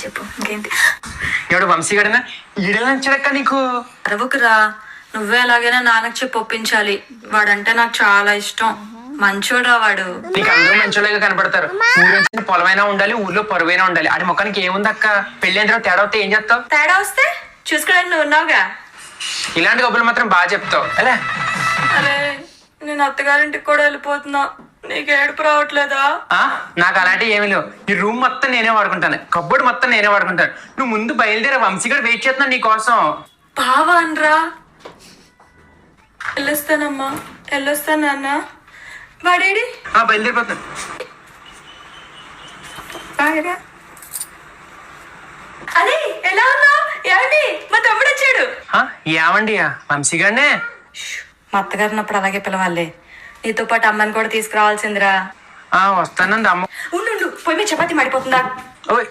చెప్పు ఇంకేంటి. ఎవడు వంశీగడనా ఈడ నచ్చడక్క నీకు? అరవకురా, నువ్వే ఎలాగైనా నాన్నకు చెప్పి ఒప్పించాలి. వాడంటే నాకు చాలా ఇష్టం. మంచోడా వాడు. నీకు అందరూ మంచోళ్ళగా కనపడతారు. ఊరు పొలమైనా ఉండాలి, ఊర్లో పరువైనా ఉండాలి. అది మొక్కనికి ఏముంది అక్క? పెళ్లి అయిన తర్వాత తేడా వస్తే ఏం చేస్తావు? తేడా వస్తే చూసుకోవడానికి నువ్వు ఉన్నావుగా. ఇలాంటి కబుర్లు మాత్రం బాగా చెప్తావు. అలా అరే నేను అత్తగారింటికి కూడా వెళ్ళిపోతున్నా, నీకు ఏడుపు రావట్లేదా? నాకు అలాంటివి ఏమీ లేవు. ఈ రూమ్ మొత్తం నేనే వాడుకుంటాను, కబ్బోర్డ్ మొత్తం నేనే వాడుకుంటాను. నువ్వు ముందు బయలుదేరా, వంశీగాడు వెయిట్ చేస్తున్నాడు నీ కోసం. బావా అనరా. వెళ్ళొస్తానమ్మా, వెళ్ళొస్తాను నాన్న. వాడేడి? బయలుదేరిపోతాను. అదే ఎలా ఉన్నావు? ఏమండి మా తమ్ముడు వచ్చాడు. ఏమండి వంశీగాడినే? మా అత్తగారు ఉన్నప్పుడు అలాగే పిలవాలే. నీతో పాటు అమ్మని కూడా తీసుకురావాల్సిందిరా. వస్తానండి. అమ్మ ఉండు, పోయి మీద చపాతి మాడిపోతుందా? ఓయ్